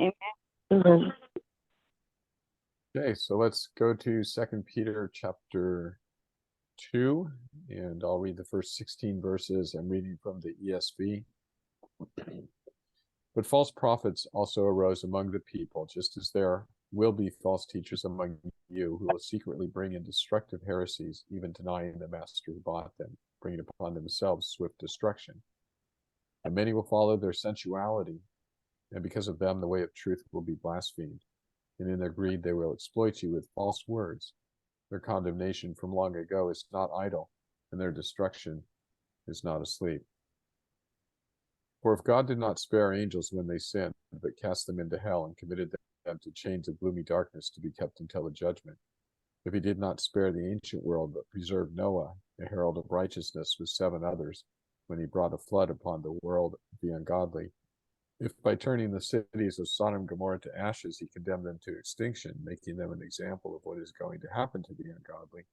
Amen. Okay, so let's go to 2 Peter chapter 2, and I'll read the first 16 verses. I'm reading from the ESV. But false prophets also arose among the people, just as there will be false teachers among you who will secretly bring in destructive heresies, even denying the master who bought them, bringing upon themselves swift destruction. And many will follow their sensuality, and because of them the way of truth will be blasphemed. And in their greed they will exploit you with false words. Their condemnation from long ago is not idle, and their destruction is not asleep. For if God did not spare angels when they sinned, but cast them into hell and committed them to chains of gloomy darkness to be kept until the judgment, if he did not spare the ancient world, but preserved Noah, a herald of righteousness, with 7 others, when he brought a flood upon the world of the ungodly, if by turning the cities of Sodom and Gomorrah to ashes, he condemned them to extinction, making them an example of what is going to happen to the ungodly,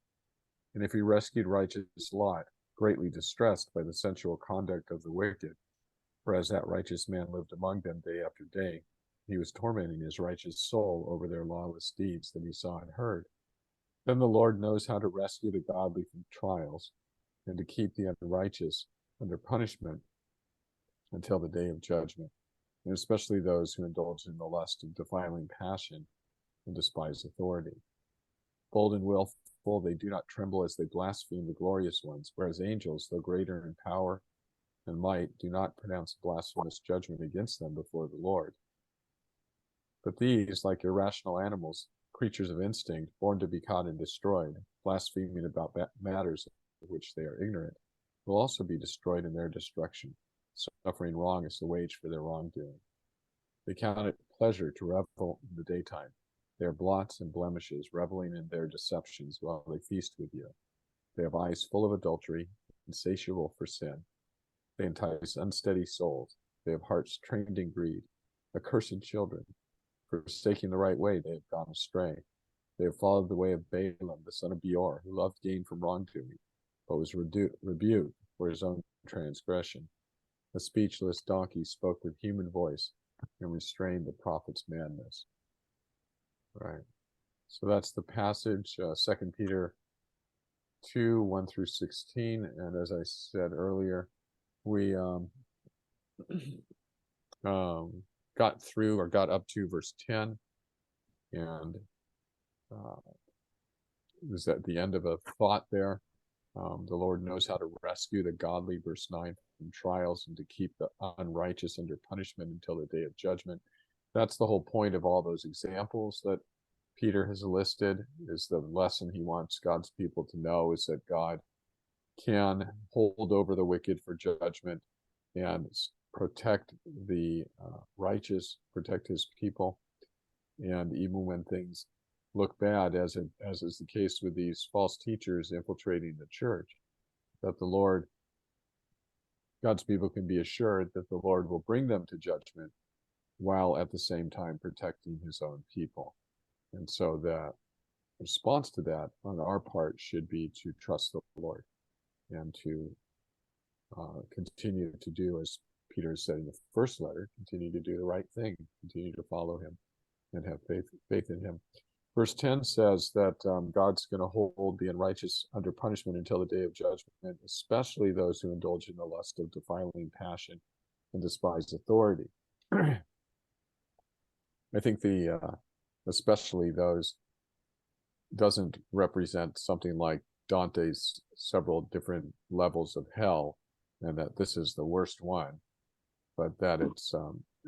and if he rescued righteous Lot, greatly distressed by the sensual conduct of the wicked, for as that righteous man lived among them day after day, he was tormenting his righteous soul over their lawless deeds that he saw and heard. Then the Lord knows how to rescue the godly from trials, and to keep the unrighteous under punishment until the day of judgment, and especially those who indulge in the lust of defiling passion and despise authority. Bold and willful, they do not tremble as they blaspheme the glorious ones, whereas angels, though greater in power and might, do not pronounce blasphemous judgment against them before the Lord. But these, like irrational animals, creatures of instinct, born to be caught and destroyed, blaspheming about matters of which they are ignorant, will also be destroyed in their destruction, suffering wrong as the wage for their wrongdoing. They count it pleasure to revel in the daytime. They are blots and blemishes, reveling in their deceptions while they feast with you. They have eyes full of adultery, insatiable for sin. They entice unsteady souls. They have hearts trained in greed. Accursed children, forsaking the right way, they have gone astray. They have followed the way of Balaam, the son of Beor, who loved gain from wrongdoing, but was rebuked for his own transgression. A speechless donkey spoke with human voice and restrained the prophet's madness. Right. So that's the passage, 2 Peter 2, 1 through 16. And as I said earlier, we got through or got up to verse 10, and it was at the end of a thought there. The Lord knows how to rescue the godly, verse 9, from trials, and to keep the unrighteous under punishment until the day of judgment. That's the whole point of all those examples that Peter has listed. Is the lesson he wants God's people to know is that God can hold over the wicked for judgment and protect the righteous, protect his people. And even when things look bad, as is the case with these false teachers infiltrating the church, that the Lord, God's people can be assured that the Lord will bring them to judgment while at the same time protecting his own people. And so the response to that on our part should be to trust the Lord and to continue to do, as Peter said in the first letter, continue to do the right thing, continue to follow him and have faith in him. Verse 10 says that God's going to hold the unrighteous under punishment until the day of judgment, especially those who indulge in the lust of defiling passion and despise authority. I think the especially those doesn't represent something like Dante's several different levels of hell, and that this is the worst one, but that it's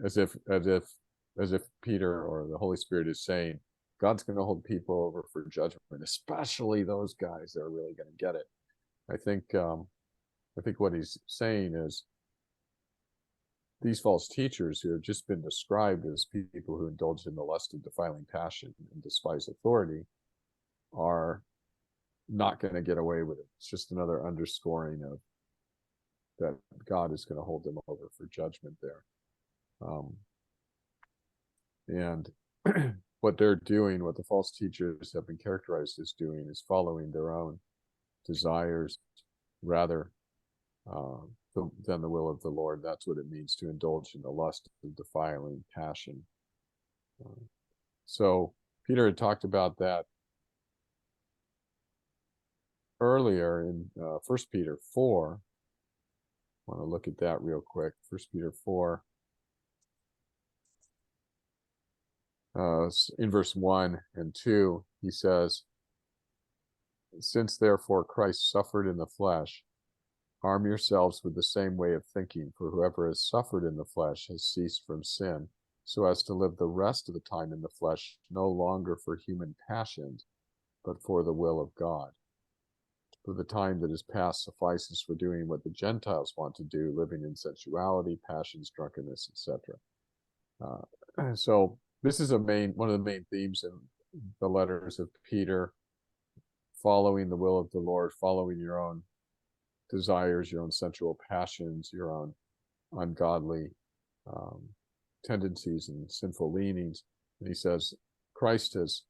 as if Peter or the Holy Spirit is saying, God's going to hold people over for judgment, especially those guys that are really going to get it. I think what he's saying is these false teachers who have just been described as people who indulge in the lust of defiling passion and despise authority are not going to get away with it. It's just another underscoring of that God is going to hold them over for judgment there. And what they're doing, what the false teachers have been characterized as doing, is following their own desires rather than the will of the Lord. That's what it means to indulge in the lust of defiling passion So Peter had talked about that earlier in 1 Peter 4. I want to look at that real quick. 1 Peter 4. In verse 1 and 2, he says, "Since therefore Christ suffered in the flesh, arm yourselves with the same way of thinking, for whoever has suffered in the flesh has ceased from sin, so as to live the rest of the time in the flesh, no longer for human passions, but for the will of God. For the time that is past suffices for doing what the Gentiles want to do, living in sensuality, passions, drunkenness, etc." So this is one of the main themes in the letters of Peter: following the will of the Lord, following your own desires, your own sensual passions, your own ungodly tendencies and sinful leanings. And he says, Christ has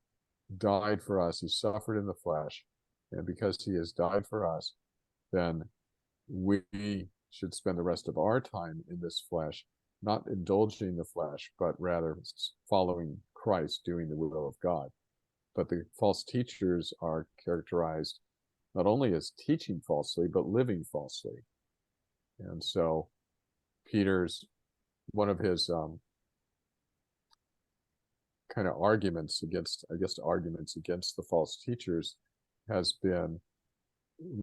died for us. He suffered in the flesh. And because he has died for us, then we should spend the rest of our time in this flesh, not indulging the flesh, but rather following Christ, doing the will of God. But the false teachers are characterized not only as teaching falsely, but living falsely. And so one of his kind of arguments against the false teachers has been,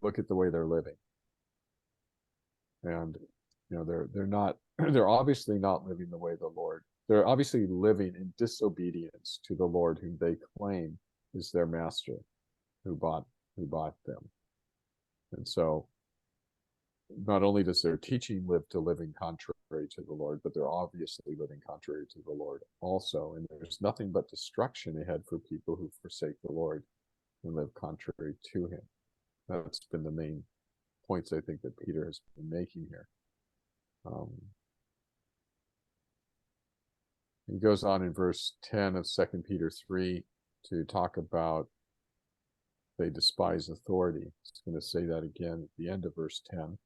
look at the way they're living. And they're obviously not living the way of the Lord. They're obviously living in disobedience to the Lord, whom they claim is their master, who bought them. And so not only does their teaching live to living contrary to the Lord, but they're obviously living contrary to the Lord also. And there's nothing but destruction ahead for people who forsake the Lord and live contrary to him. That's been the main points I think that Peter has been making here. He goes on in verse 10 of 2 Peter 3 to talk about they despise authority. He's going to say that again at the end of verse 10. It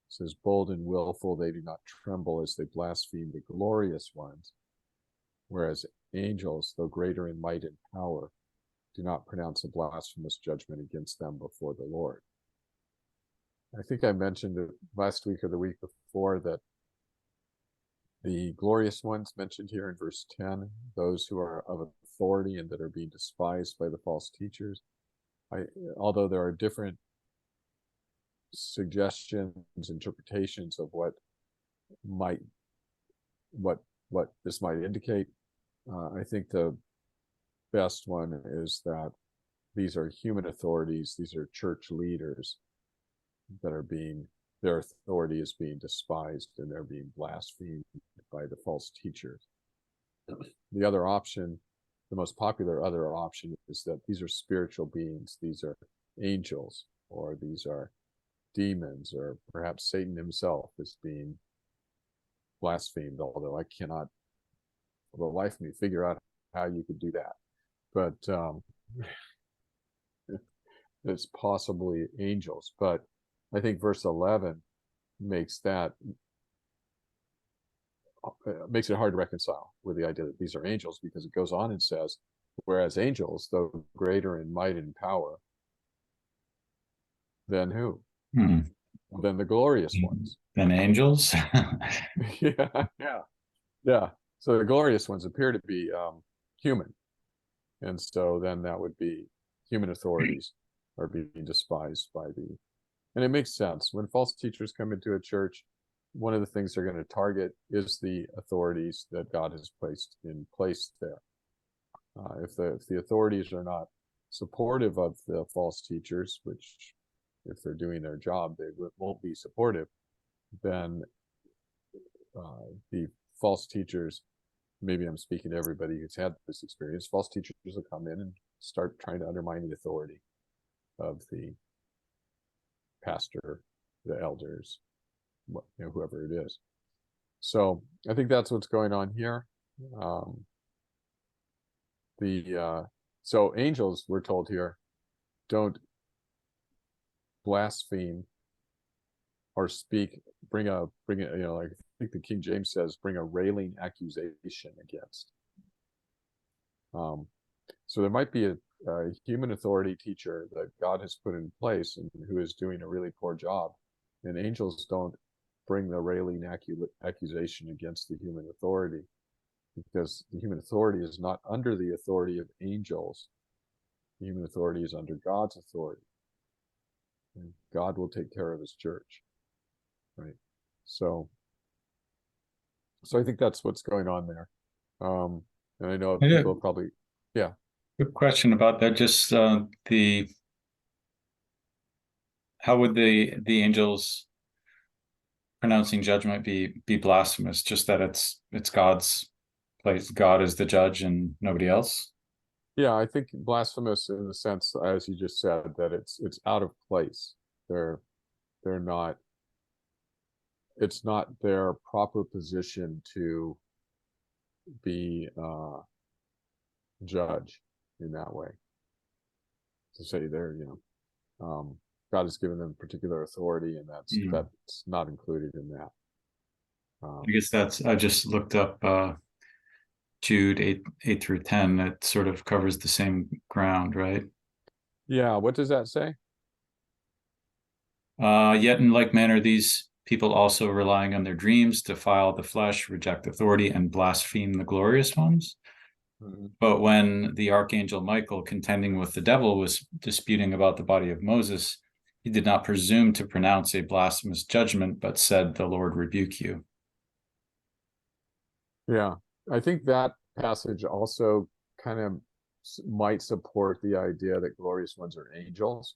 says, "Bold and willful, they do not tremble as they blaspheme the glorious ones, whereas angels, though greater in might and power, do not pronounce a blasphemous judgment against them before the Lord." I think I mentioned it last week or the week before that the glorious ones mentioned here in verse 10, those who are of authority and that are being despised by the false teachers, although there are different suggestions, interpretations of what this might indicate, I think the best one is that these are human authorities, these are church leaders that are their authority is being despised and they're being blasphemed by the false teachers. The other option, the most popular other option, is that these are spiritual beings, these are angels, or these are demons, or perhaps Satan himself is being blasphemed, although I cannot for the life of me figure out how you could do that. But it's possibly angels. But I think verse 11 makes it hard to reconcile with the idea that these are angels, because it goes on and says, whereas angels, though greater in might and power, than who? Than the glorious ones. Than angels? Yeah. So the glorious ones appear to be human. And so then that would be human authorities are being despised by and it makes sense. When false teachers come into a church, one of the things they're going to target is the authorities that God has placed in place there. If the authorities are not supportive of the false teachers, which if they're doing their job, they won't be supportive, then the false teachers, maybe I'm speaking to everybody who's had this experience, false teachers will come in and start trying to undermine the authority of the pastor, the elders, whoever it is. So I think that's what's going on here. So angels, we're told here, don't blaspheme or bring a, like I think the King James says, bring a railing accusation against. So there might be a human authority teacher that God has put in place and who is doing a really poor job. And angels don't bring the railing accusation against the human authority, because the human authority is not under the authority of angels. The human authority is under God's authority. And God will take care of his church. Right. So I think that's what's going on there. And I know people probably, yeah. Good question about that. Just how would the angels pronouncing judgment be blasphemous? Just that it's God's place. God is the judge and nobody else. Yeah, I think blasphemous in the sense, as you just said, that it's out of place. They're not. It's not their proper position to be judge in that way. To say they're, God has given them particular authority, and that's not included in that. I guess I just looked up Jude 8 through 10. It sort of covers the same ground, right? Yeah. What does that say? Yet in like manner, these people also relying on their dreams defile the flesh, reject authority, and blaspheme the glorious ones. Mm-hmm. But when the archangel Michael, contending with the devil, was disputing about the body of Moses, he did not presume to pronounce a blasphemous judgment, but said, "The Lord rebuke you." Yeah, I think that passage also kind of might support the idea that glorious ones are angels,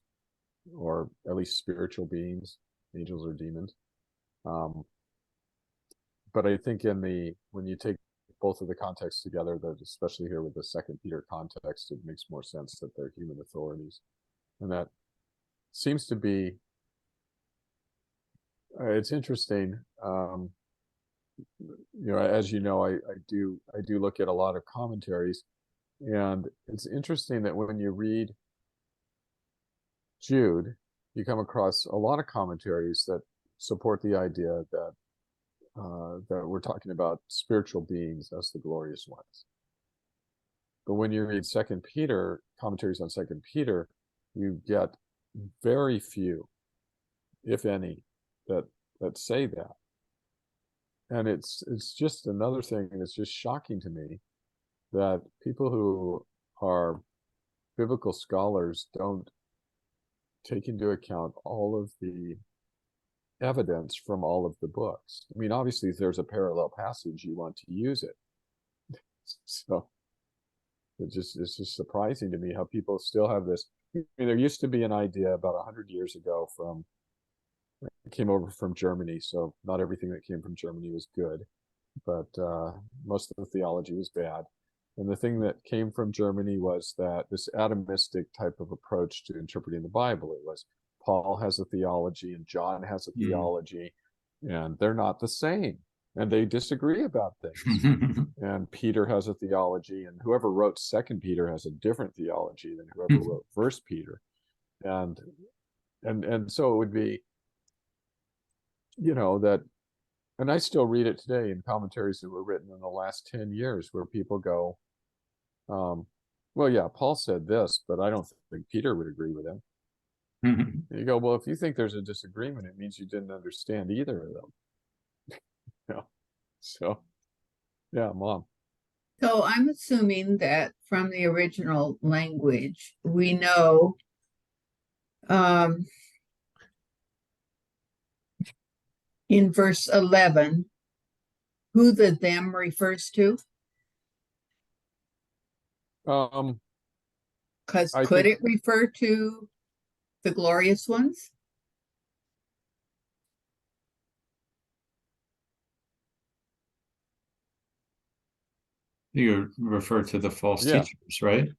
or at least spiritual beings, angels or demons. But I think when you take both of the contexts together, that especially here with the 2 Peter context, it makes more sense that they're human authorities. And that seems to be, it's interesting. As you know, I do look at a lot of commentaries, and it's interesting that when you read Jude, you come across a lot of commentaries that support the idea that we're talking about spiritual beings as the glorious ones. But when you read 2 Peter, commentaries on 2 Peter, you get very few, if any, that say that. And it's just another thing that's just shocking to me, that people who are biblical scholars don't take into account all of the evidence from all of the books. I mean, obviously, if there's a parallel passage, you want to use it. So it's just surprising to me how people still have this. I mean, there used to be an idea about 100 years ago it came over from Germany, so not everything that came from Germany was good, but most of the theology was bad. And the thing that came from Germany was that this atomistic type of approach to interpreting the Bible. It was Paul has a theology and John has a theology, and they're not the same, and they disagree about things. And Peter has a theology, and whoever wrote 2 Peter has a different theology than whoever wrote 1 Peter. And so it would be, that, and I still read it today in commentaries that were written in the last 10 years, where people go, well, yeah, Paul said this, but I don't think Peter would agree with him. You go, well, if you think there's a disagreement, it means you didn't understand either of them. So, yeah, Mom. So I'm assuming that from the original language, we know in verse 11 who the them refers to. Because could it refer to the glorious ones? You refer to the false teachers, right?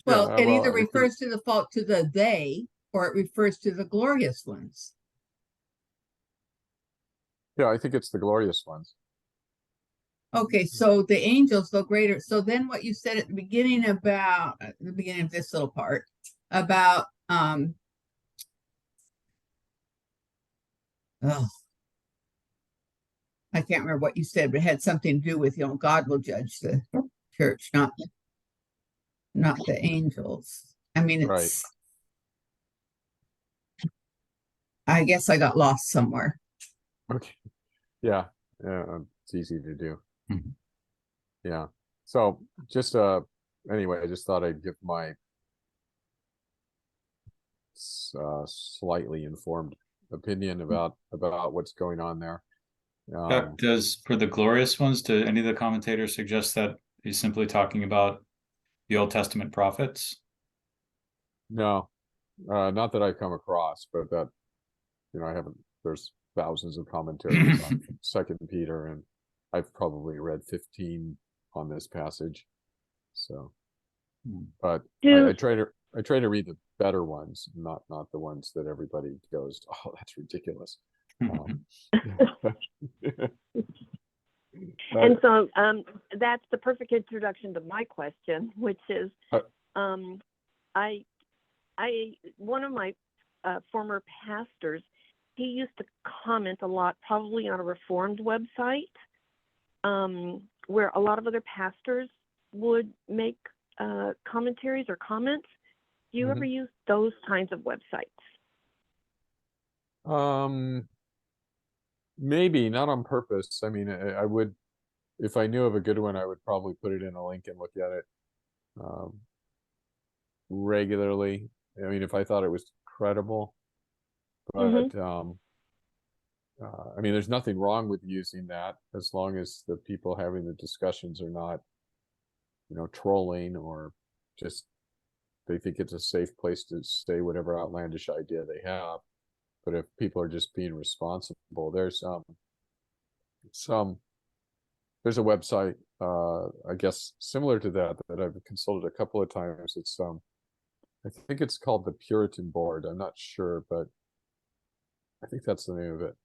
Well, it either refers to the they, or it refers to the glorious ones. Yeah, I think it's the glorious ones. Okay, so the angels, though greater. So then what you said at the beginning of this little part about I can't remember what you said, but it had something to do with, God will judge the church, not not the angels. I mean, Right. I guess I got lost somewhere. Okay. Yeah. Yeah. It's easy to do. Mhm. Yeah. So just anyway, I just thought I'd give my slightly informed opinion about what's going on there. For the glorious ones, do any of the commentators suggest that he's simply talking about the Old Testament prophets? No, not that I've come across, but that, I haven't. There's thousands of commentaries on Second Peter, and I've probably read 15 on this passage. So, but I try to read the better ones, not the ones that everybody goes, oh, that's ridiculous. And so that's the perfect introduction to my question, which is, I one of my former pastors, he used to comment a lot, probably on a Reformed website, where a lot of other pastors would make commentaries or comments. Do you ever use those kinds of websites? Maybe not on purpose. I mean, I would, if I knew of a good one, I would probably put it in a link and look at it regularly. I mean, if I thought it was credible, but I mean, there's nothing wrong with using that as long as the people having the discussions are not, trolling or just they think it's a safe place to say whatever outlandish idea they have. But if people are just being responsible, there's a website, I guess similar to that I've consulted a couple of times. It's I think it's called the Puritan Board. I'm not sure, but I think that's the name of it.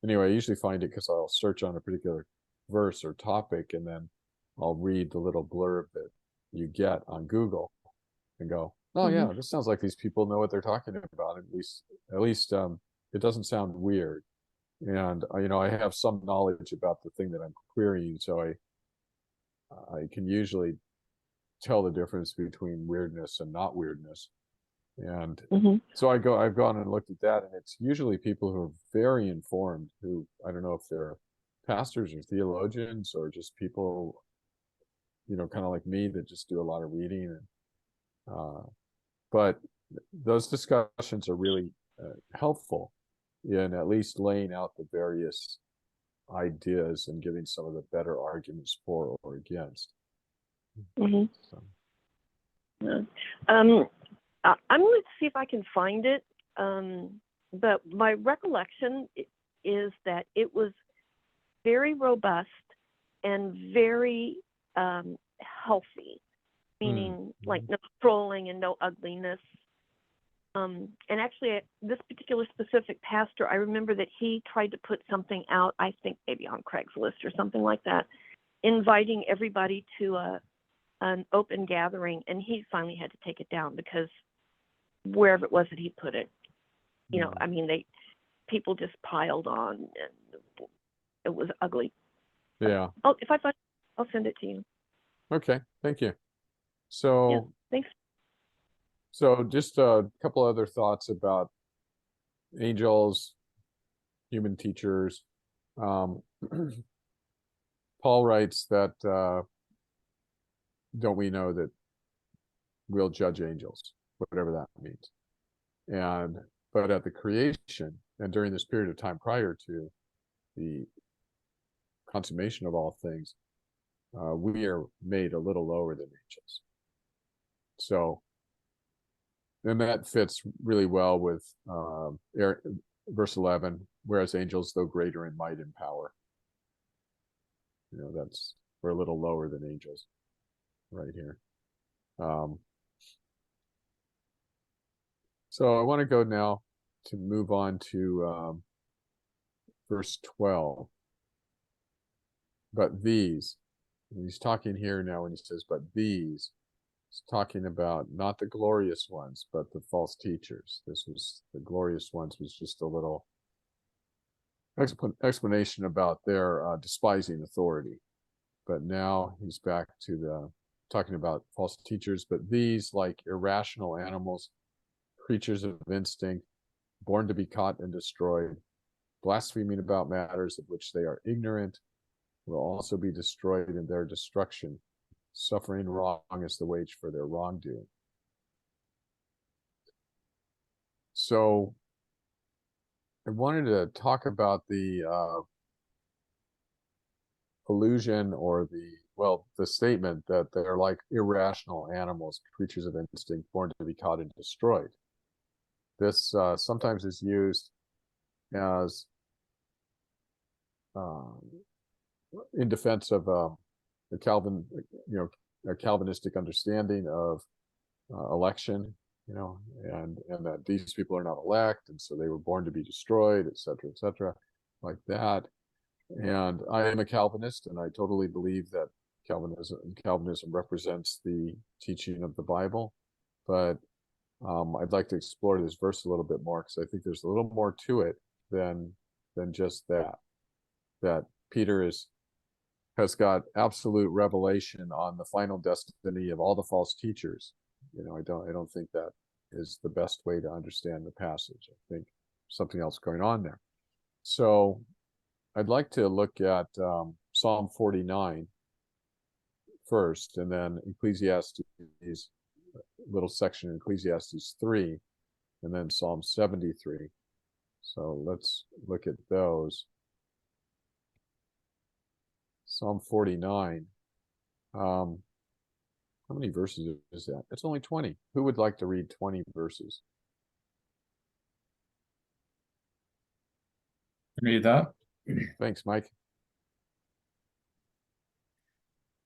Anyway, I usually find it because I'll search on a particular verse or topic, and then I'll read the little blurb that you get on Google and go, oh yeah, this sounds like these people know what they're talking about. At least it doesn't sound weird. And I have some knowledge about the thing that I'm querying, so I can usually tell the difference between weirdness and not weirdness. And so I've gone and looked at that, and it's usually people who are very informed, who, I don't know if they're pastors or theologians or just people, kind of like me, that just do a lot of reading. And but those discussions are really helpful in at least laying out the various ideas and giving some of the better arguments for or against. So. I'm going to see if I can find it, but my recollection is that it was very robust and very healthy, meaning like no trolling and no ugliness. And actually, this particular specific pastor, I remember that he tried to put something out, I think maybe on Craigslist or something like that, inviting everybody to an open gathering, and he finally had to take it down because wherever it was that he put it, I mean, people just piled on, and it was ugly. Yeah. Oh, if I find, I'll send it to you. Okay, thank you. So yeah, thanks. So just a couple other thoughts about angels, human teachers. Paul writes that don't we know that we'll judge angels, whatever that means. But at the creation and during this period of time prior to the consummation of all things, we are made a little lower than angels. So, and that fits really well with verse 11, whereas angels, though greater in might and power. We're a little lower than angels right here. So I want to go now to move on to verse 12. But these, and he's talking here now when he says, but these, he's talking about not the glorious ones, but the false teachers. The glorious ones was just a little explanation about their despising authority. But now he's back to talking about false teachers, but these, like irrational animals, creatures of instinct, born to be caught and destroyed, blaspheming about matters of which they are ignorant, will also be destroyed in their destruction. Suffering wrong is the wage for their wrongdoing. So I wanted to talk about the illusion, or the statement that they're like irrational animals, creatures of instinct, born to be caught and destroyed. This sometimes is used as in defense of a Calvinistic understanding of election, and that these people are not elect, and so they were born to be destroyed, et cetera, like that. And I am a Calvinist, and I totally believe that Calvinism represents the teaching of the Bible. But I'd like to explore this verse a little bit more, because I think there's a little more to it than just that. That Peter has got absolute revelation on the final destiny of all the false teachers. I don't think that is the best way to understand the passage. I think something else going on there. So I'd like to look at Psalm 49 first, and then Ecclesiastes, little section in Ecclesiastes 3, and then Psalm 73. So let's look at those. Psalm 49. How many verses is that? It's only 20. Who would like to read 20 verses? Read that. Thanks, Mike.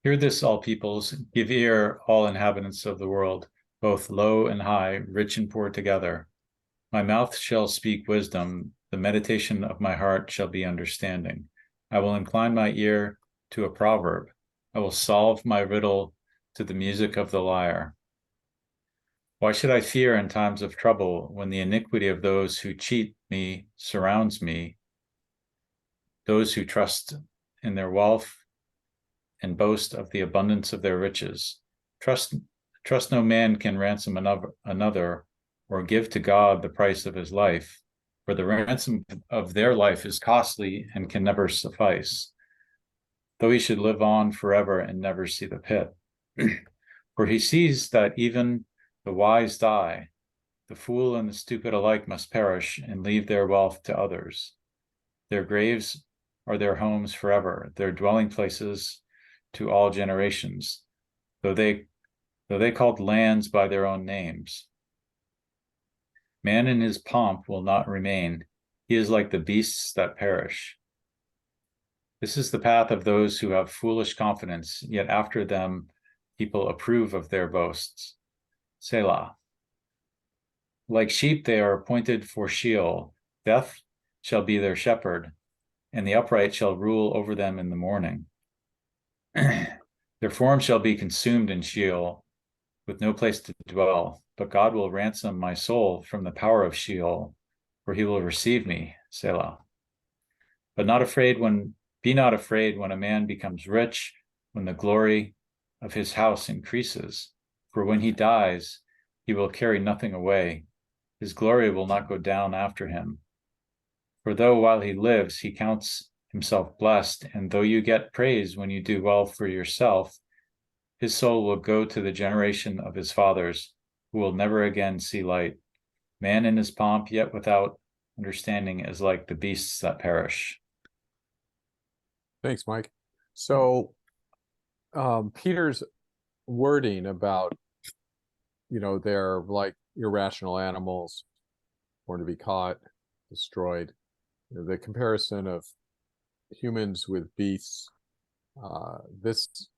Hear this, all peoples. Give ear, all inhabitants of the world, both low and high, rich and poor together. My mouth shall speak wisdom. The meditation of my heart shall be understanding. I will incline my ear to a proverb. I will solve my riddle to the music of the lyre. Why should I fear in times of trouble, when the iniquity of those who cheat me surrounds me, those who trust in their wealth and boast of the abundance of their riches? Trust no man can ransom another, or give to God the price of his life, for the ransom of their life is costly and can never suffice, though he should live on forever and never see the pit. For he sees that even the wise die, the fool and the stupid alike must perish and leave their wealth to others. Their graves are their homes forever, their dwelling places to all generations, though they called lands by their own names. Man in his pomp will not remain. He is like the beasts that perish. This is the path of those who have foolish confidence, yet after them people approve of their boasts. Selah. Like sheep they are appointed for Sheol. Death shall be their shepherd, and the upright shall rule over them in the morning. Their form shall be consumed in Sheol, with no place to dwell. But God will ransom my soul from the power of Sheol, for he will receive me. Selah. Be not afraid when a man becomes rich, when the glory of his house increases. For when he dies, he will carry nothing away. His glory will not go down after him. For though while he lives, he counts himself blessed, and though you get praise when you do well for yourself, his soul will go to the generation of his fathers, who will never again see light. Man in his pomp, yet without understanding, is like the beasts that perish. Thanks, Mike. So Peter's wording about, they're like irrational animals, born to be caught, destroyed. The comparison of humans with beasts, this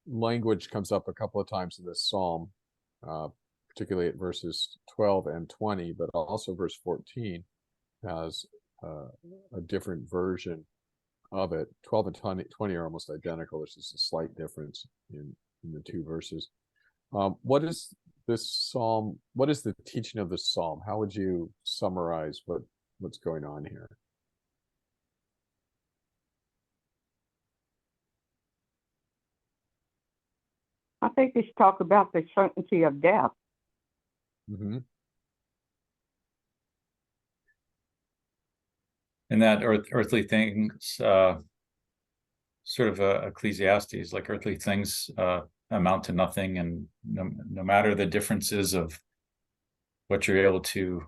language comes up a couple of times in this psalm, particularly at verses 12 and 20, but also verse 14 has a different version of it. 12 and 20 are almost identical. There's just a slight difference in the two verses. What is this psalm? What is the teaching of this psalm? How would you summarize what's going on here? I think it's talk about the certainty of death. Mm-hmm. And that earthly things, sort of Ecclesiastes, like earthly things amount to nothing, and no matter the differences of what you're able to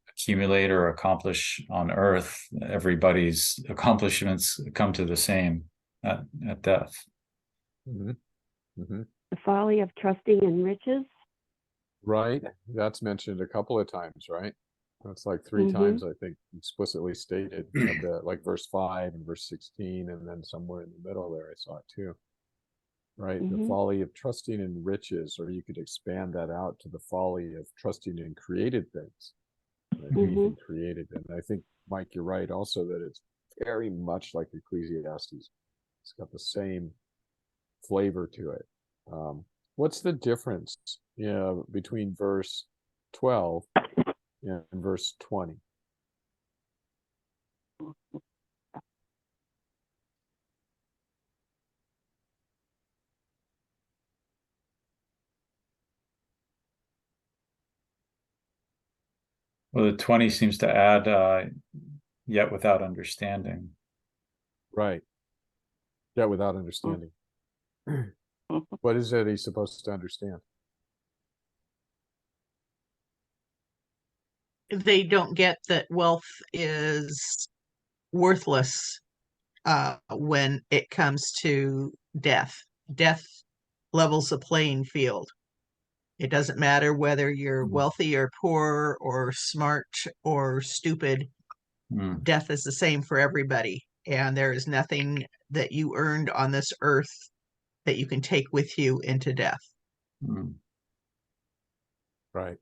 accumulate or accomplish on earth, everybody's accomplishments come to the same at death. Mm-hmm. Mm-hmm. The folly of trusting in riches. Right. That's mentioned a couple of times, right? That's like 3 times, I think, explicitly stated, like verse 5 and verse 16, and then somewhere in the middle there I saw it too. Right? The folly of trusting in riches, or you could expand that out to the folly of trusting in created things. Anything created. And I think, Mike, you're right also that it's very much like Ecclesiastes. It's got the same flavor to it. What's the difference, between verse 12 and verse 20? Well, the 20 seems to add yet without understanding. Right. Yeah, without understanding. What is it he's supposed to understand? They don't get that wealth is worthless when it comes to death. Death levels the playing field. It doesn't matter whether you're wealthy or poor or smart or stupid. Death is the same for everybody. And there is nothing that you earned on this earth that you can take with you into death. Right.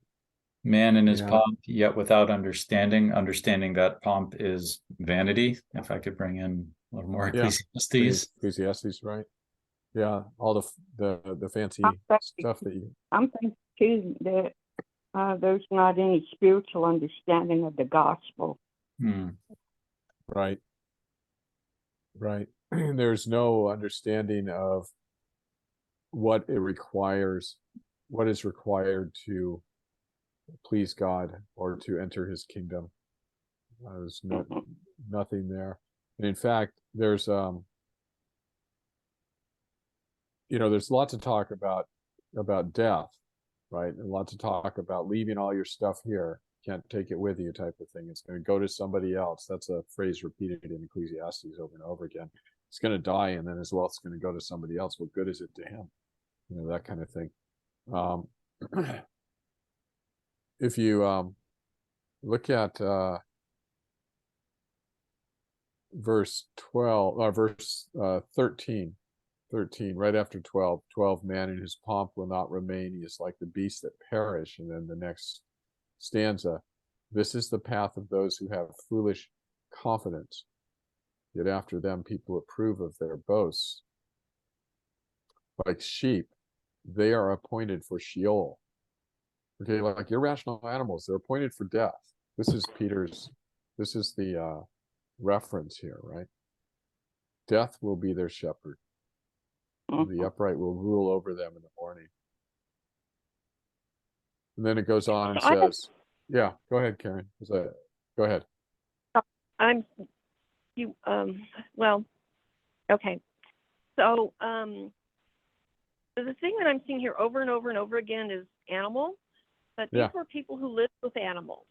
Man in his pomp, yet without understanding that pomp is vanity. If I could bring in a little more Ecclesiastes. Ecclesiastes, right? Yeah, all the fancy stuff that you. I'm thinking too that there's not any spiritual understanding of the gospel. Right. Right. There's no understanding of what it requires, what is required to please God or to enter his kingdom. There's nothing there. And in fact, there's there's lots of talk about death, right? And lots of talk about leaving all your stuff here, can't take it with you type of thing. It's going to go to somebody else. That's a phrase repeated in Ecclesiastes over and over again. It's going to die, and then his wealth's going to go to somebody else. What good is it to him? That kind of thing. If you look at verse 13, right after 12, man in his pomp will not remain. He is like the beasts that perish. And then the next stanza, this is the path of those who have foolish confidence. Yet after them, people approve of their boasts. Like sheep, they are appointed for Sheol. Okay, like irrational animals, they're appointed for death. This is the reference here, right? Death will be their shepherd. The upright will rule over them in the morning. And then it goes on and says, yeah, go ahead, Karen. Go ahead. Okay. So the thing that I'm seeing here over and over and over again is animal, but these were people who lived with animals.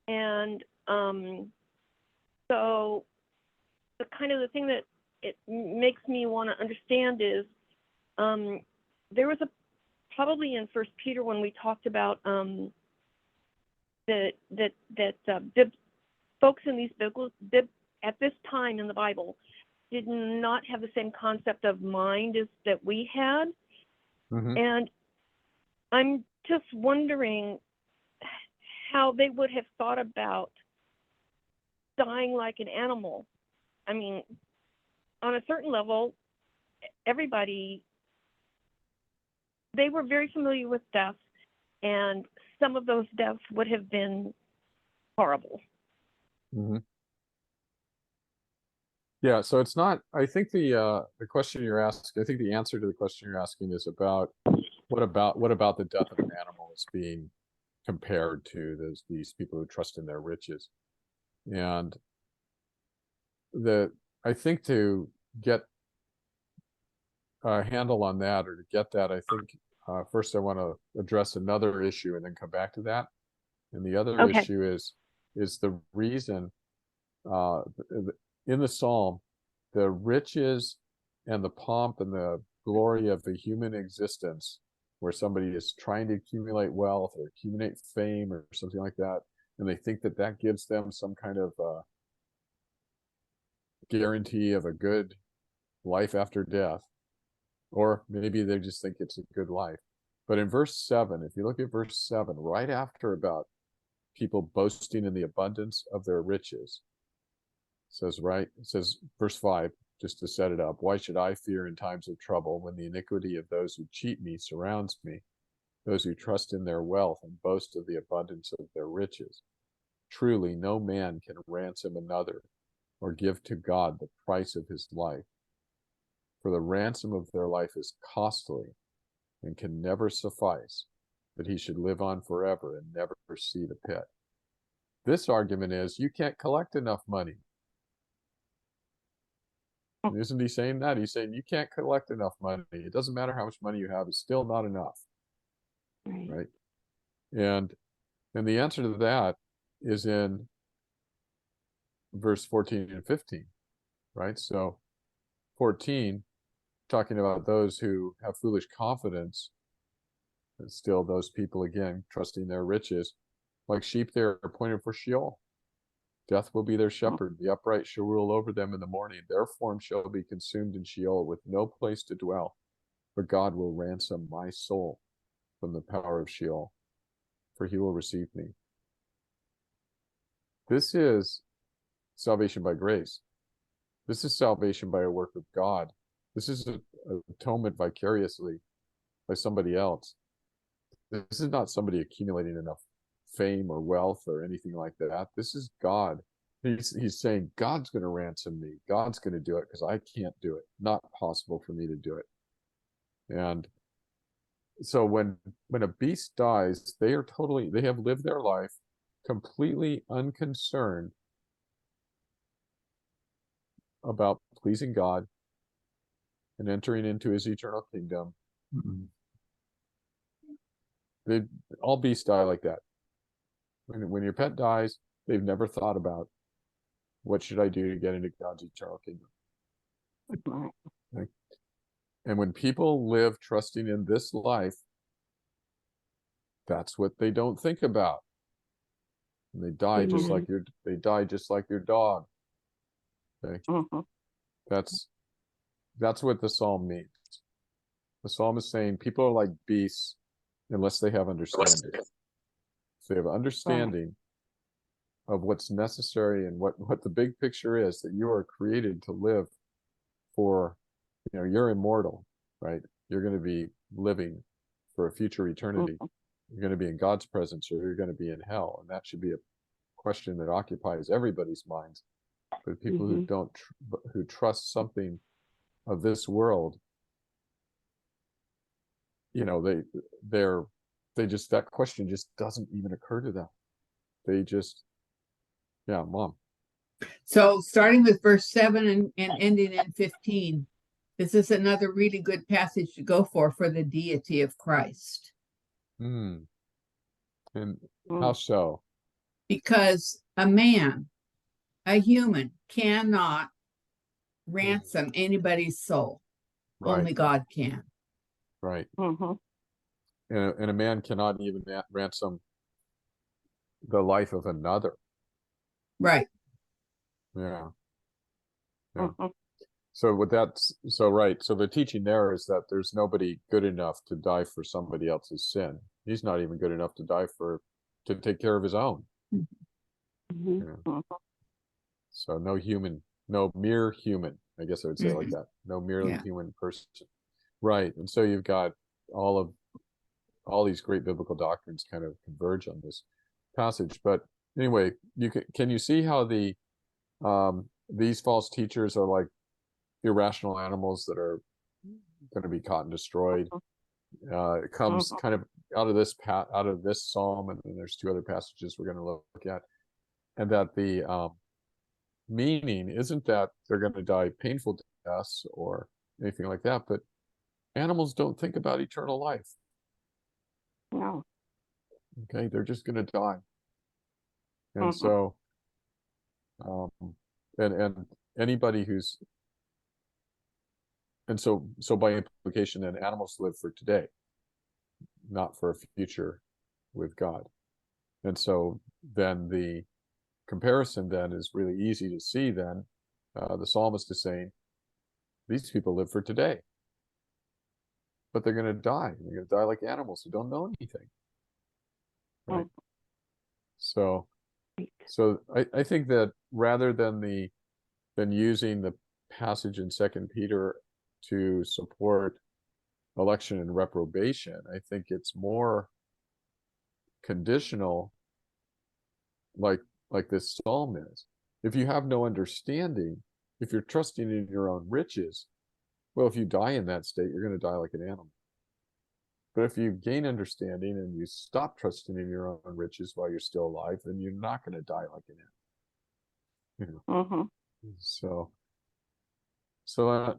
And so the kind of the thing that it makes me want to understand is there was probably in First Peter when we talked about that folks in these at this time in the Bible did not have the same concept of mind as that we had. And I'm just wondering how they would have thought about dying like an animal. I mean, on a certain level, everybody, they were very familiar with death, and some of those deaths would have been horrible. Yeah, so it's not, I think the question you're asking, I think the answer to the question you're asking is about what about the death of an animal is being compared to these people who trust in their riches. And I think to get a handle on that, or to get that, I think first I want to address another issue and then come back to that. And the other Okay. issue is the reason in the Psalm, the riches and the pomp and the glory of the human existence, where somebody is trying to accumulate wealth or accumulate fame or something like that, and they think that that gives them some kind of guarantee of a good life after death, or maybe they just think it's a good life. But in verse 7, if you look at verse 7, right after about people boasting in the abundance of their riches, it says verse 5, just to set it up, why should I fear in times of trouble when the iniquity of those who cheat me surrounds me, those who trust in their wealth and boast of the abundance of their riches? Truly, no man can ransom another or give to God the price of his life. For the ransom of their life is costly and can never suffice, that he should live on forever and never see the pit. This argument is you can't collect enough money. Isn't he saying that? He's saying you can't collect enough money. It doesn't matter how much money you have, it's still not enough. Right? And the answer to that is in verse 14 and 15, right? So 14, talking about those who have foolish confidence, and still those people, again, trusting their riches, like sheep they are appointed for Sheol. Death will be their shepherd. The upright shall rule over them in the morning. Their form shall be consumed in Sheol with no place to dwell. But God will ransom my soul from the power of Sheol, for he will receive me. This is salvation by grace. This is salvation by a work of God. This is an atonement vicariously by somebody else. This is not somebody accumulating enough fame or wealth or anything like that. This is God. He's saying, God's going to ransom me. God's going to do it because I can't do it. Not possible for me to do it. And so when a beast dies, they have lived their life completely unconcerned about pleasing God and entering into his eternal kingdom. All beasts die like that. When your pet dies, they've never thought about what should I do to get into God's eternal kingdom. Right? And when people live trusting in this life, that's what they don't think about. And they die just like your dog. Okay? That's what the psalm means. The psalm is saying people are like beasts unless they have understanding. So they have understanding of what's necessary and what the big picture is, that you are created to live for, you're immortal, right? You're going to be living for a future eternity. You're going to be in God's presence or you're going to be in hell. And that should be a question that occupies everybody's minds. But people who don't, who trust something of this world, that question just doesn't even occur to them. They just, Mom. So starting with verse 7 and ending in 15, this is another really good passage to go for the deity of Christ. And how so? Because a human, cannot ransom anybody's soul. Right. Only God can. Right. And a man cannot even ransom the life of another. Right. Yeah. So so the teaching there is that there's nobody good enough to die for somebody else's sin. He's not even good enough to die to take care of his own. So no mere human, I guess I would say it like that. No merely human person. Right. And so you've got all these great biblical doctrines kind of converge on this passage. But anyway, can you see how the these false teachers are like irrational animals that are going to be caught and destroyed. It comes kind of out of this psalm, and then there's two other passages we're going to look at, and that the meaning isn't that they're going to die painful deaths or anything like that, but animals don't think about eternal life. No. Okay, they're just going to die, and so, and anybody who's, and so by implication, then animals live for today, not for a future with God. And so then the comparison then is really easy to see. Then the psalmist is saying these people live for today, but they're going to die. They're going to die like animals who don't know anything, right? So I think that rather than using the passage in 2 Peter to support election and reprobation, I think it's more conditional, like this psalm is. If you have no understanding, if you're trusting in your own riches, well, if you die in that state, you're going to die like an animal. But if you gain understanding and you stop trusting in your own riches while you're still alive, then you're not going to die like an animal. So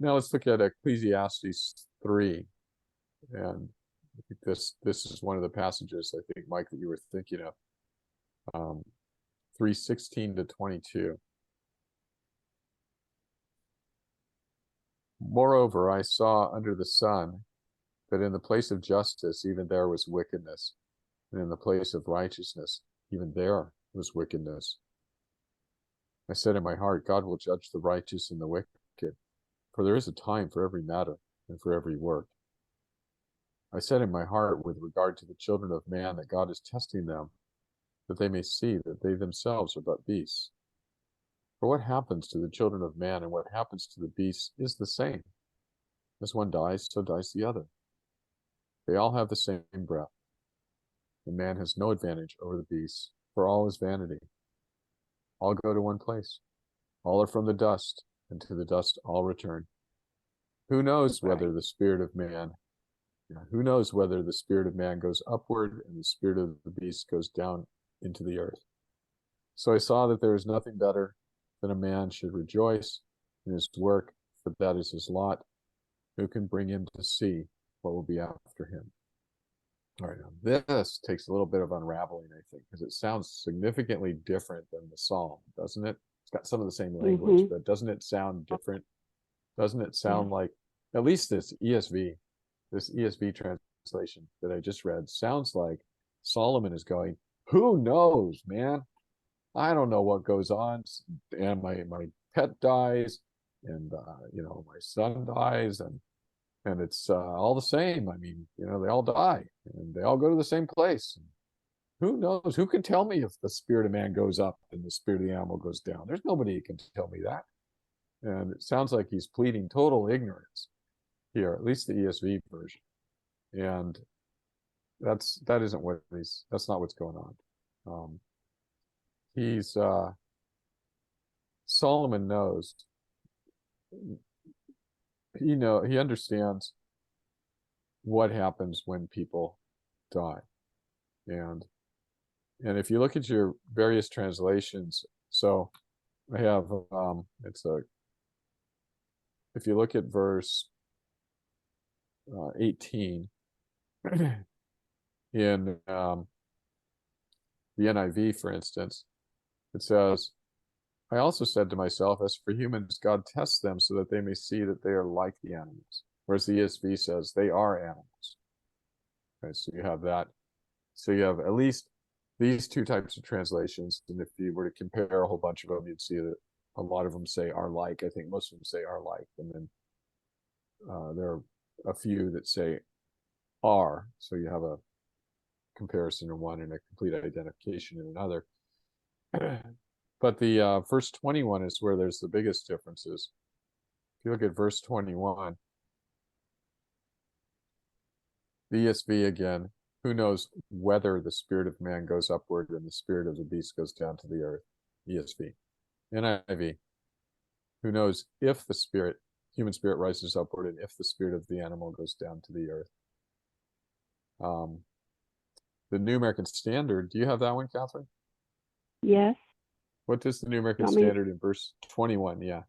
now let's look at Ecclesiastes 3, and I think this is one of the passages, I think, Mike, that you were thinking of. 3:16 to 22. Moreover, I saw under the sun that in the place of justice, even there was wickedness, and in the place of righteousness, even there was wickedness. I said in my heart, God will judge the righteous and the wicked, for there is a time for every matter and for every work. I said in my heart with regard to the children of man that God is testing them, that they may see that they themselves are but beasts. For what happens to the children of man and what happens to the beasts is the same. As one dies, so dies the other. They all have the same breath. The man has no advantage over the beasts, for all is vanity. All go to one place. All are from the dust, and to the dust all return. Who knows whether the spirit of man goes upward and the spirit of the beast goes down into the earth? So I saw that there is nothing better than a man should rejoice in his work, for that is his lot. Who can bring him to see what will be after him? All right, now this takes a little bit of unraveling, I think, because it sounds significantly different than the psalm, doesn't it? It's got some of the same language, but doesn't it sound different? Doesn't it sound like, at least this ESV translation that I just read, sounds like Solomon is going, who knows, man? I don't know what goes on, and my pet dies, and my son dies, and it's all the same. I mean, they all die, and they all go to the same place. Who knows? Who can tell me if the spirit of man goes up and the spirit of the animal goes down? There's nobody who can tell me that. And it sounds like he's pleading total ignorance here, at least the ESV version. And that's not what's going on. Solomon knows, he understands what happens when people die. And if you look at your various translations, so I have, if you look at verse 18 in the NIV, for instance, it says, I also said to myself, as for humans, God tests them so that they may see that they are like the animals. Whereas the ESV says they are animals. Okay, so you have that. So you have at least these two types of translations. And if you were to compare a whole bunch of them, you'd see that a lot of them say are like. I think most of them say are like. And then there are a few that say are. So you have a comparison in one and a complete identification in another. But the verse 21 is where there's the biggest differences. If you look at verse 21, the ESV again, who knows whether the spirit of man goes upward and the spirit of the beast goes down to the earth? ESV. NIV, Who knows if the human spirit rises upward and if the spirit of the animal goes down to the earth. The New American Standard, do you have that one, Catherine? Yes. What does the New American Want me to- Standard in verse 21? Yeah.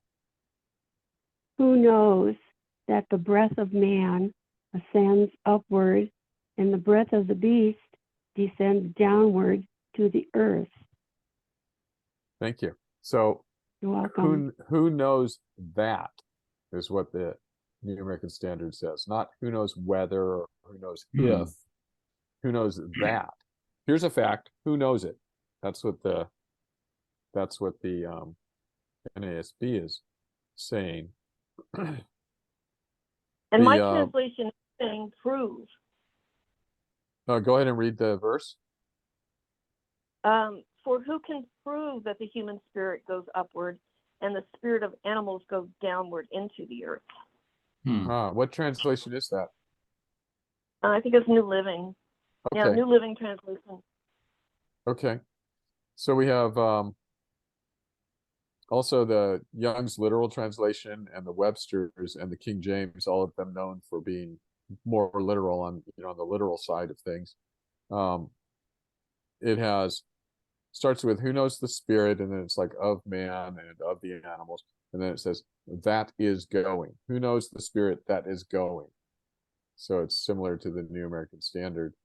Who knows that the breath of man ascends upward and the breath of the beast descends downward to the earth? Thank you. So You're welcome. who knows that is what the New American Standard says. Not who knows whether or who knows if. Who knows that? Here's a fact. Who knows it? That's what the NASB is saying. And The, my translation is saying prove. Go ahead and read the verse. For who can prove that the human spirit goes upward and the spirit of animals goes downward into the earth? What translation is that? I think it's New Living. Okay. Yeah, New Living Translation. Okay. So we have also the Young's literal translation and the Webster's and the King James, all of them known for being more literal on on the literal side of things. It starts with who knows the spirit, and then it's like of man and of the animals, and then it says that is going. Who knows the spirit that is going? So it's similar to the New American Standard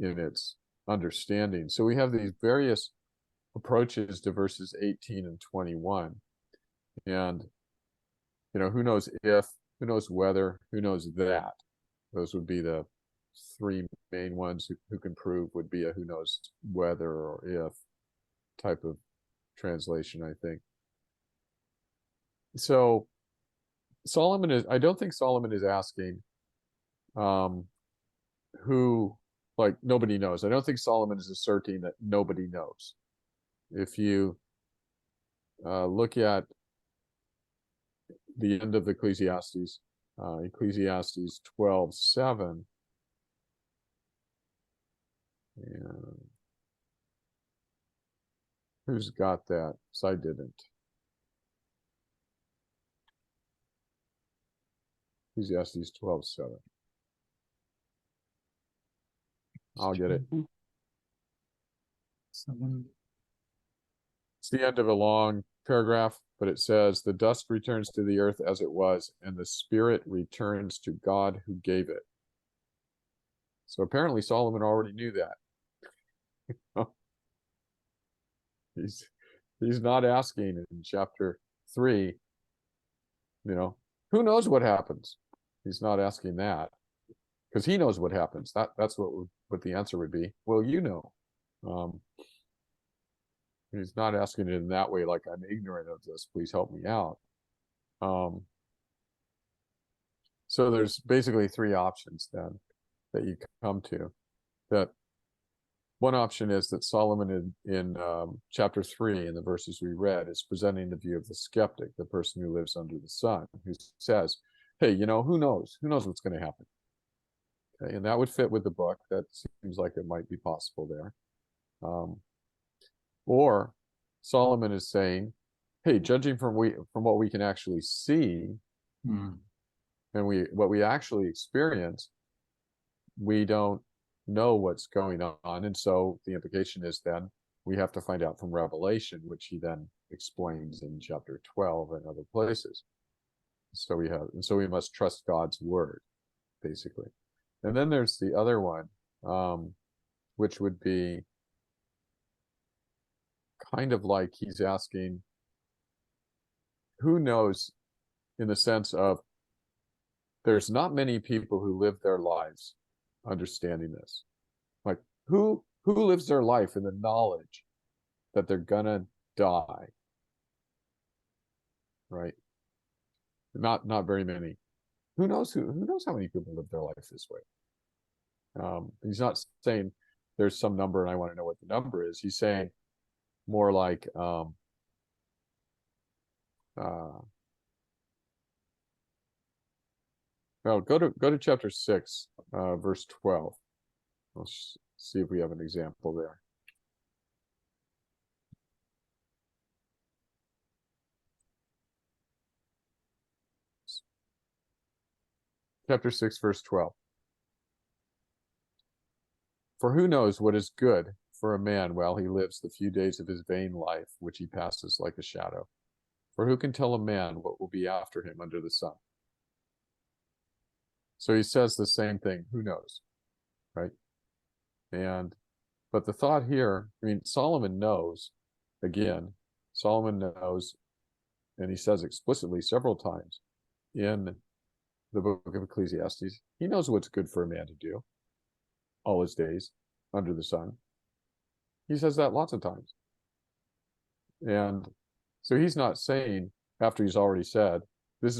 in its understanding. So we have these various approaches to verses 18 and 21. And, who knows if, who knows whether, who knows that. Those would be the three main ones. Who can prove would be a who knows whether or if type of translation, I think. So I don't think Solomon is asking who, like, nobody knows. I don't think Solomon is asserting that nobody knows. If you look at the end of Ecclesiastes, Ecclesiastes 12:7, and who's got that? So I didn't. Ecclesiastes 12:7. I'll get it. It's the end of a long paragraph, but it says, the dust returns to the earth as it was, and the spirit returns to God who gave it. So apparently Solomon already knew that. He's not asking in chapter 3, who knows what happens? He's not asking that, because he knows what happens. That's what the answer would be. Well, he's not asking it in that way, like I'm ignorant of this, please help me out. So there's basically three options then that you come to. That one option is that Solomon in chapter 3, in the verses we read, is presenting the view of the skeptic, the person who lives under the sun, who says, hey, who knows? Who knows what's going to happen? Okay, and that would fit with the book. That seems like it might be possible there. Or Solomon is saying, hey, judging from what we can actually see, and what we actually experience, we don't know what's going on. And so the implication is then we have to find out from Revelation, which he then explains in chapter 12 and other places. So we must trust God's word, basically. And then there's the other one, which would be kind of like he's asking, who knows, in the sense of there's not many people who live their lives understanding this. Like, who lives their life in the knowledge that they're gonna die? Right? Not very many. Who knows how many people live their life this way? He's not saying there's some number and I want to know what the number is. He's saying more like well, go to chapter 6, verse 12. Let's see if we have an example there. Chapter 6, verse 12. For who knows what is good for a man while he lives the few days of his vain life, which he passes like a shadow? For who can tell a man what will be after him under the sun? So he says the same thing, who knows, right? But the thought here, I mean, Solomon knows, again, Solomon knows, and he says explicitly several times in the book of Ecclesiastes, he knows what's good for a man to do all his days under the sun. He says that lots of times. And so he's not saying, after he's already said, this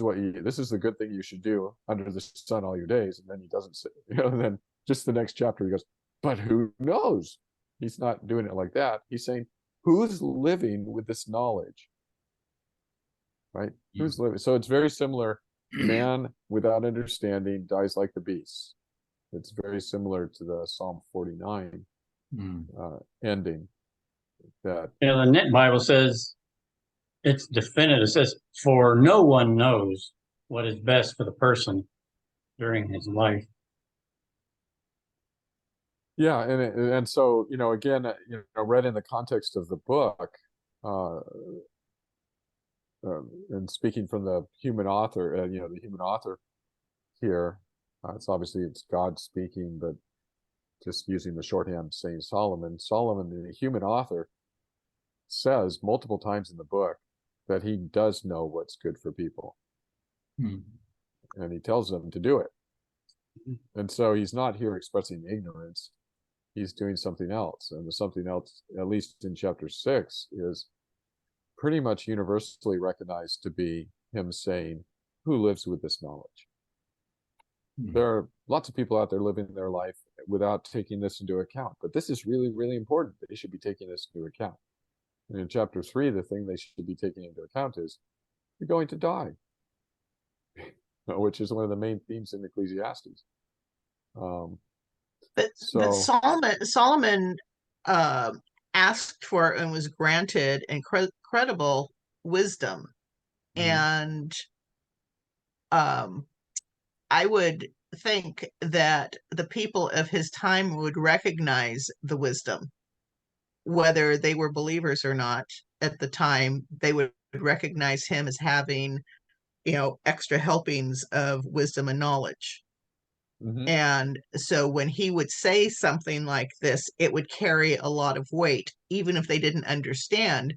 is the good thing you should do under the sun all your days, and then he doesn't say, and then just the next chapter he goes, but who knows? He's not doing it like that. He's saying, who's living with this knowledge? Right? Who's living? So it's very similar. Man without understanding dies like the beasts. It's very similar to the Psalm 49 ending. That the Knit Bible says it's definitive. It says, "For no one knows what is best for the person during his life." Yeah, and so again, read in the context of the book, and speaking from the human author, the human author here, it's God speaking, but just using the shorthand saying Solomon, the human author, says multiple times in the book that he does know what's good for people, and he tells them to do it. And so he's not here expressing ignorance. He's doing something else. And the something else, at least in chapter 6, is pretty much universally recognized to be him saying, who lives with this knowledge? There are lots of people out there living their life without taking this into account. But this is really, really important. They should be taking this into account. And in chapter 3, the thing they should be taking into account is, you're going to die, which is one of the main themes in Ecclesiastes. But Solomon asked for and was granted incredible wisdom. And I would think that the people of his time would recognize the wisdom, whether they were believers or not at the time. They would recognize him as having, extra helpings of wisdom and knowledge. And so when he would say something like this, it would carry a lot of weight, even if they didn't understand,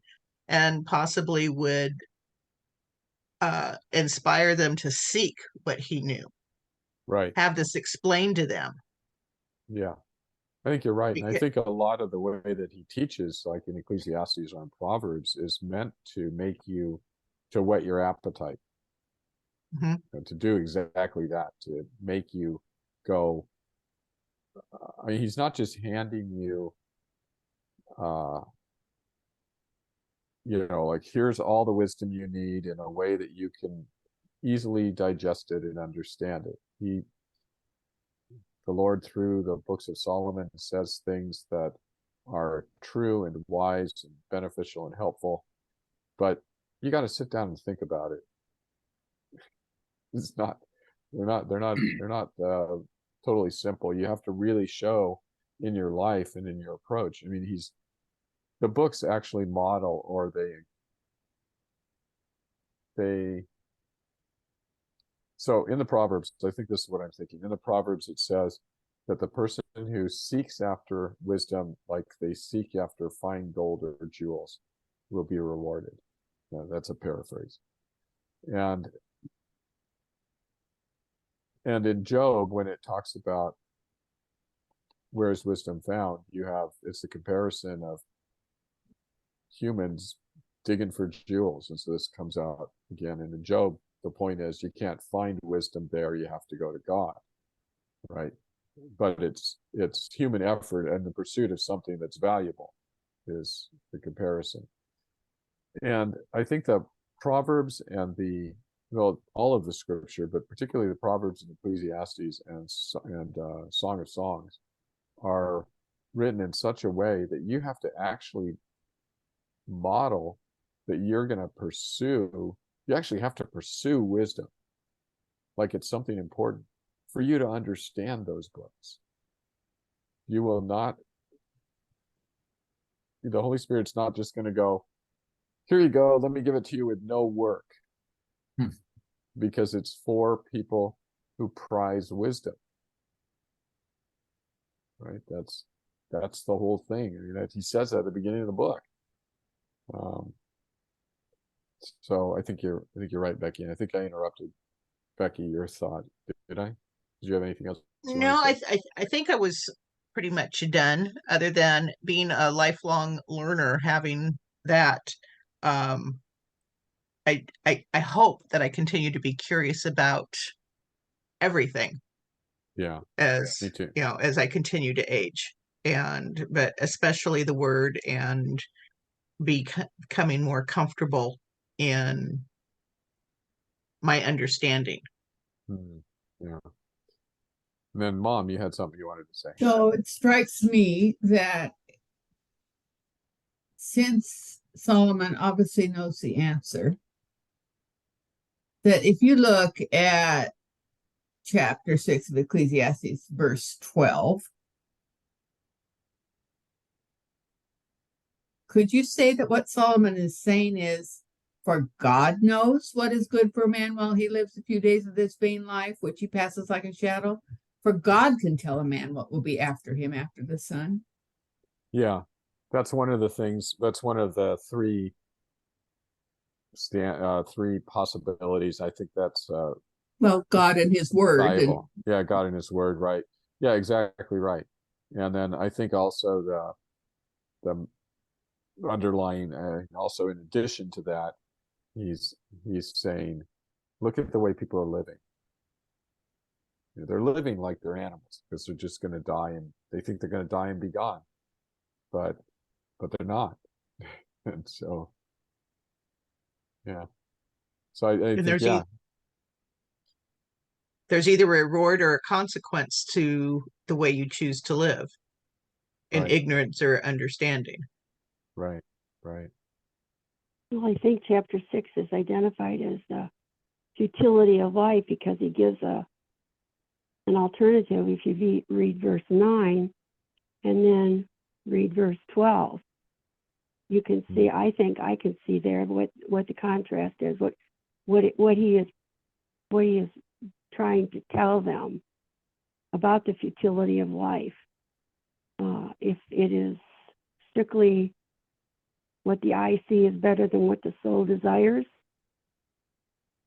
and possibly would inspire them to seek what he knew. Right. Have this explained to them. Yeah, I think you're right. And I think a lot of the way that he teaches, like in Ecclesiastes or in Proverbs, is meant to make you, to whet your appetite. And to do exactly that, to make you go. I mean, he's not just handing you, like, here's all the wisdom you need in a way that you can easily digest it and understand it. The Lord, through the books of Solomon, says things that are true and wise and beneficial and helpful, but you got to sit down and think about it. They're not totally simple. You have to really show in your life and in your approach. I mean, the books actually model, or so in the Proverbs, I think this is what I'm thinking. In the Proverbs, it says that the person who seeks after wisdom, like they seek after fine gold or jewels, will be rewarded. Now, that's a paraphrase. And in Job, when it talks about where is wisdom found, it's the comparison of humans digging for jewels. And so this comes out again. And in Job, the point is, you can't find wisdom there. You have to go to God, right? But it's human effort and the pursuit of something that's valuable is the comparison. And I think the Proverbs and all of the scripture, but particularly the Proverbs and Ecclesiastes and Song of Songs, are written in such a way that you have to actually model that you're going to pursue. You actually have to pursue wisdom like it's something important. for you to understand those books. You will not, the Holy Spirit's not just going to go, here you go, let me give it to you with no work. Because it's for people who prize wisdom. Right? That's the whole thing. I mean, that he says that at the beginning of the book. So I think you're right, Becky. And I think I interrupted Becky, your thought. Did I? Did you have anything else? No, I think I was pretty much done, other than being a lifelong learner, having that. I hope that I continue to be curious about everything. Yeah, as me too. as I continue to age, but especially the word, and becoming more comfortable in my understanding. Yeah. And then, Mom, you had something you wanted to say. So it strikes me that since Solomon obviously knows the answer, that if you look at chapter 6 of Ecclesiastes, verse 12, could you say that what Solomon is saying is, for God knows what is good for a man while he lives a few days of this vain life, which he passes like a shadow? For God can tell a man what will be after him after the sun. Yeah, that's one of the things. That's one of the three possibilities. I think that's Well, God and his word. viable. Yeah, God and his word, right? Yeah, exactly right. And then I think also the underlying, also in addition to that, he's saying, look at the way people are living. They're living like they're animals because they're just going to die, and they think they're going to die and be gone, but they're not. And so, yeah. So I think, yeah, There's either a reward or a consequence to the way you choose to live, in right, ignorance or understanding. right. Well, I think chapter 6 is identified as the futility of life because he gives an alternative. If you read verse 9 and then read verse 12, you can see, I think I can see there what the contrast is, what he is trying to tell them about the futility of life. If it is strictly what the eye see is better than what the soul desires,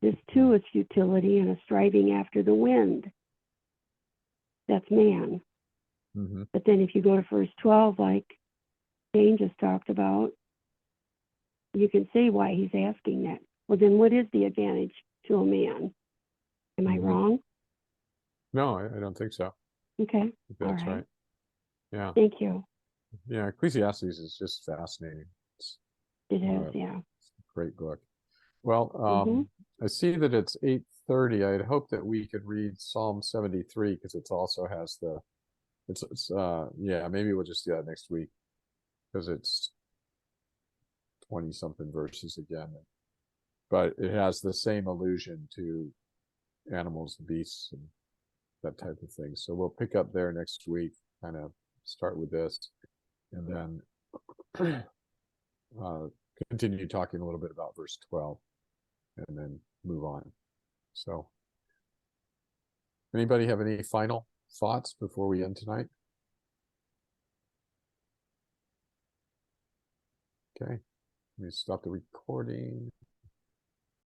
this too is futility and a striving after the wind. That's man. Mm-hmm. But then if you go to verse 12, like Jane just talked about, you can see why he's asking that. Well, then what is the advantage to a man? Am I wrong? No, I don't think so. Okay. That's All right. right. Yeah. Thank you. Yeah. Ecclesiastes is just fascinating. It is, yeah. It's a great book. Well, I see that it's 8:30. I'd hope that we could read Psalm 73 because it also has yeah, maybe we'll just do that next week because it's 20 something verses again. But it has the same allusion to animals, beasts, and that type of thing. So we'll pick up there next week, kind of start with this, and then continue talking a little bit about verse 12, and then move on. So, anybody have any final thoughts before we end tonight? Okay, let me stop the recording.